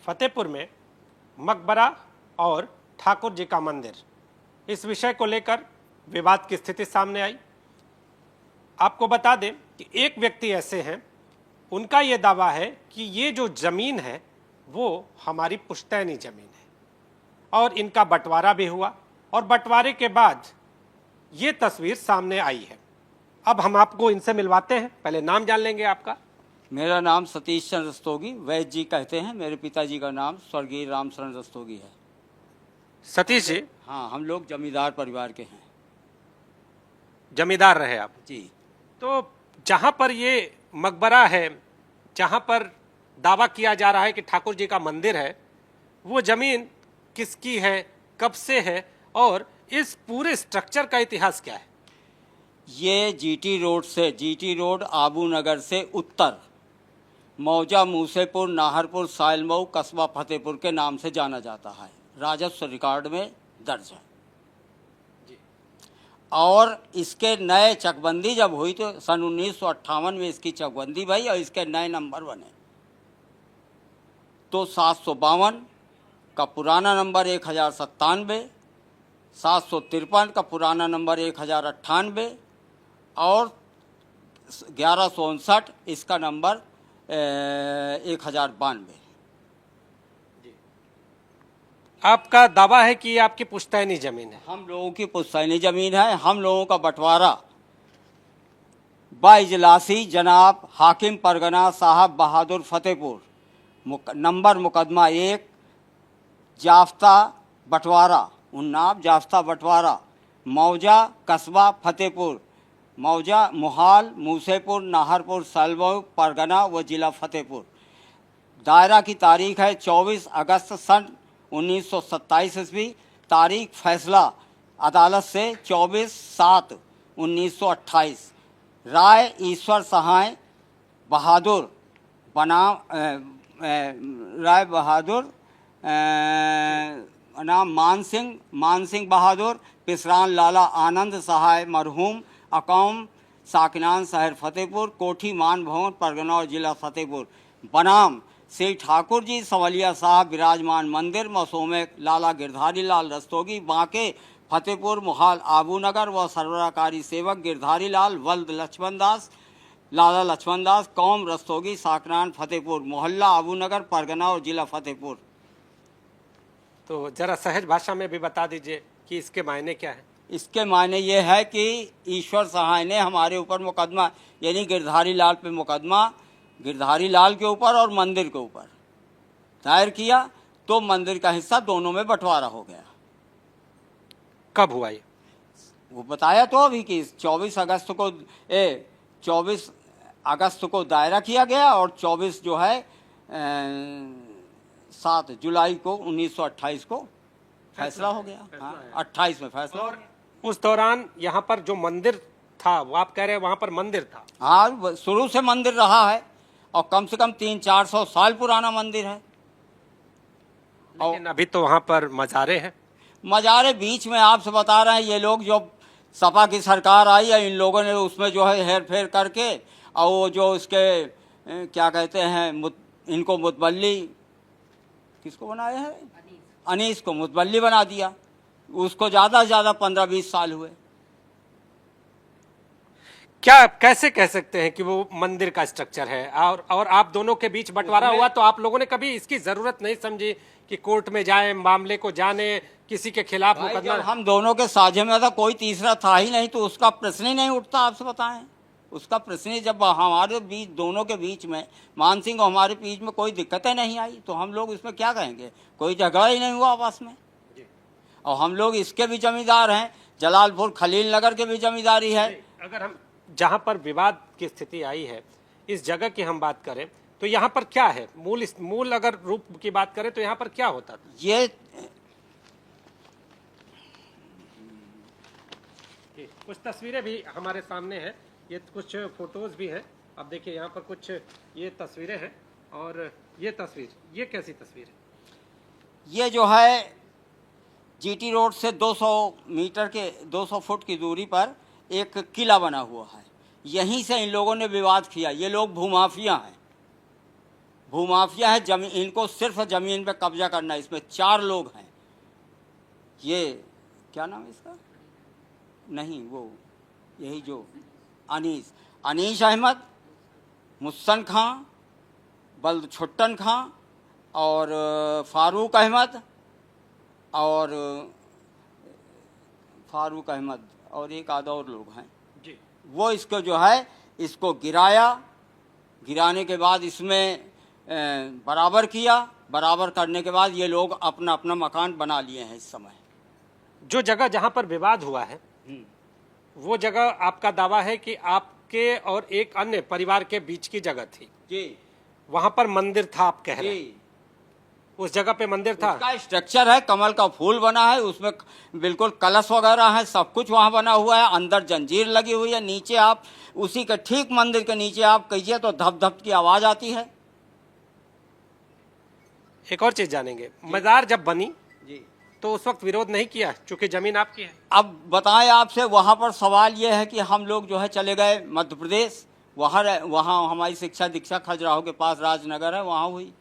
फतेहपुर में मकबरा और ठाकुर जी का मंदिर, इस विषय को लेकर विवाद की स्थिति सामने आई। आपको बता दें कि एक व्यक्ति ऐसे हैं, उनका ये दावा है कि ये जो जमीन है वो हमारी पुश्तैनी जमीन है और इनका बंटवारा भी हुआ और बंटवारे के बाद ये तस्वीर सामने आई है। अब हम आपको इनसे मिलवाते हैं, पहले नाम जान लेंगे आपका। मेरा नाम सतीश चंद्र रस्तोगी, वैद्य जी कहते हैं। मेरे पिताजी का नाम स्वर्गीय रामशरण रस्तोगी है। सतीश जी? हाँ, हम लोग जमींदार परिवार के हैं। जमींदार रहे आप जी। तो जहां पर ये मकबरा है, जहां पर दावा किया जा रहा है कि ठाकुर जी का मंदिर है, वो जमीन किसकी है, कब से है और इस पूरे स्ट्रक्चर का इतिहास क्या है? ये जीटी रोड से, जीटी रोड आबू नगर से उत्तर मौजा, मूसेपुर, नाहरपुर, साइलमऊ, कस्बा फतेहपुर के नाम से जाना जाता है। राजस्व रिकॉर्ड में दर्ज है। और इसके नए चकबंदी जब हुई तो सन 1958 में इसकी चकबंदी भई और इसके नए नंबर बने। तो 752 का पुराना नंबर 1097, 753 का पुराना नंबर 1098 और 1159 इसका नंबर 1092। आपका दावा है कि ये आपकी पुश्तैनी जमीन है? हम लोगों की पुश्तैनी जमीन है। हम लोगों का बंटवारा बाइजलासी जनाब हाकिम परगना साहब बहादुर फतेहपुर, नंबर मुकदमा 1, जाफ्ता बंटवारा, उन्नाव जाफ्ता बंटवारा, मौजा कस्बा फतेहपुर, मौजा मुहाल, मूसेपुर, नाहरपुर, साइलमऊ, परगना व जिला फतेहपुर। दायरा की तारीख है 24 अगस्त सन 1927 ईस्वी। तारीख फैसला अदालत से 24/7/1928। राय ईश्वर सहाय बहादुर बनाम राय बहादुर नाम मान सिंह बहादुर, पिसरान लाला आनंद सहाय मरहूम, अकौम साकिनान शहर फतेहपुर, कोठी मान भवन परगना और जिला फतेहपुर। बनाम श्री ठाकुर जी सवलिया साहब विराजमान मंदिर, मौसूमे लाला गिरधारी लाल रस्तोगी, बांके फतेहपुर, मुहाल आबू नगर व सरबराहकारी सेवक गिरधारी लाल वल्द लक्ष्मण दास, लाला लक्ष्मण दास, कौम रस्तोगी, साकनान फतेहपुर, मोहल्ला आबू नगर परगना और जिला फतेहपुर। तो जरा सहज भाषा में भी बता दीजिए कि इसके मायने क्या है? इसके मायने ये है कि ईश्वर सहाय ने हमारे ऊपर मुकदमा, यानी गिरधारी लाल पे मुकदमा, गिरधारी लाल के ऊपर और मंदिर के ऊपर दायर किया, तो मंदिर का हिस्सा दोनों में बंटवारा हो गया। कब हुआ ये? वो बताया तो अभी कि 24 अगस्त को दायरा किया गया और 24 जो है 7 जुलाई को 1928 को फैसला हो गया। हाँ, 28 में फैसला। और उस दौरान यहाँ पर जो मंदिर था, वो आप कह रहे हैं वहाँ पर मंदिर था? हाँ, शुरू से मंदिर रहा है और कम से कम 300-400 साल पुराना मंदिर है। लेकिन अभी तो वहाँ पर मज़ारे हैं। मज़ारे बीच में आपसे बता रहे हैं, ये लोग जो सपा की सरकार आई है, इन लोगों ने उसमें जो है हेर फेर करके और वो जो इसके क्या कहते हैं, इनको मुतबल्ली किसको बनाया है, अनीस को मुतबल्ली बना दिया। उसको ज़्यादा से ज़्यादा 15-20 साल हुए। क्या कैसे कह सकते हैं कि वो मंदिर का स्ट्रक्चर है और आप दोनों के बीच बंटवारा हुआ, तो आप लोगों ने कभी इसकी जरूरत नहीं समझी कि कोर्ट में जाए, मामले को जाने, किसी के खिलाफ मुकदमा? हम दोनों के साझे में था, कोई तीसरा था ही नहीं, तो उसका प्रश्न ही नहीं उठता। आपसे बताएं, उसका प्रश्न ही, जब हमारे बीच, दोनों के बीच में, मान सिंह और हमारे बीच में कोई दिक्कतें नहीं आई, तो हम लोग इसमें क्या कहेंगे? कोई झगड़ा ही नहीं हुआ आपस में। और हम लोग इसके भी जमींदार हैं, जलालपुर खलील नगर के भी जमींदारी है। अगर हम जहाँ पर विवाद की स्थिति आई है, इस जगह की हम बात करें तो यहाँ पर क्या है मूल अगर रूप की बात करें तो यहाँ पर क्या होता था? ये कुछ तस्वीरें भी हमारे सामने हैं, ये कुछ फोटोज भी हैं। अब देखिए यहाँ पर कुछ ये तस्वीरें हैं और ये तस्वीर, ये कैसी तस्वीर है? ये जो है जीटी रोड से 200 फुट की दूरी पर एक किला बना हुआ है। यहीं से इन लोगों ने विवाद किया। ये लोग भूमाफिया हैं, भूमाफिया है, जमीन, इनको सिर्फ जमीन पे कब्जा करना है। इसमें 4 लोग हैं। ये क्या नाम है इसका, नहीं वो यही जो अनीस अहमद, मुहसन खां, बल्द छुट्टन खां और फारूक अहमद और एक आधा और लोग हैं जी। वो इसको जो है इसको गिराने के बाद इसमें बराबर किया। बराबर करने के बाद ये लोग अपना अपना मकान बना लिए हैं। इस समय जो जगह जहां पर विवाद हुआ है वो जगह आपका दावा है कि आपके और एक अन्य परिवार के बीच की जगह थी जी। वहां पर मंदिर था, आप कह रहे हैं? उस जगह पे मंदिर था। उसका स्ट्रक्चर है, कमल का फूल बना है, उसमें बिल्कुल कलश वगैरह है, सब कुछ वहां बना हुआ है। अंदर जंजीर लगी हुई है। नीचे आप उसी के ठीक मंदिर के नीचे आप कहिए तो धप धप की आवाज आती है। एक और चीज जानेंगे, मजार जब बनी जी तो उस वक्त विरोध नहीं किया क्योंकि जमीन आपकी है। अब बताएं आपसे, वहां पर सवाल ये है कि हम लोग जो है चले गए मध्य प्रदेश, वहाँ हमारी शिक्षा दीक्षा खजुराहो के पास राजनगर है, वहाँ हुई,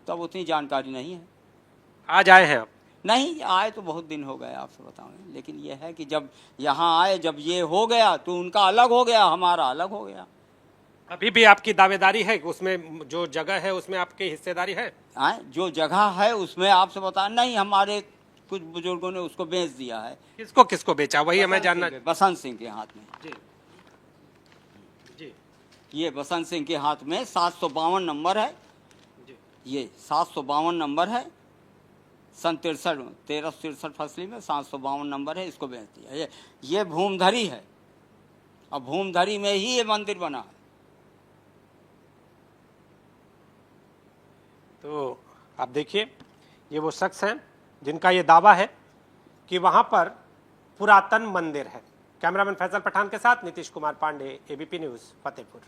तब उतनी जानकारी नहीं है। आज आए हैं आप? नहीं आए तो बहुत दिन हो गए आपसे बताऊं, लेकिन ये है कि जब यहाँ आए, जब ये हो गया तो उनका अलग हो गया, हमारा अलग हो गया। अभी भी आपकी दावेदारी है कि उसमें जो जगह है उसमें आपकी हिस्सेदारी है? जो जगह है उसमें आपसे बता नहीं, हमारे कुछ बुजुर्गों ने उसको बेच दिया है। किसको किसको बेचा, वही हमें जानना। बसंत सिंह के हाथ में जी जी। ये बसंत सिंह के हाथ में 752 नंबर है जी। ये 752 नंबर है। सन 1363 फसली में 752 नंबर है, इसको बेच दिया। ये भूमधरी है। अब भूमधरी में ही ये मंदिर बना है। तो आप देखिए, ये वो शख्स हैं जिनका ये दावा है कि वहां पर पुरातन मंदिर है। कैमरामैन फैसल पठान के साथ नीतीश कुमार पांडे, एबीपी न्यूज, फतेहपुर।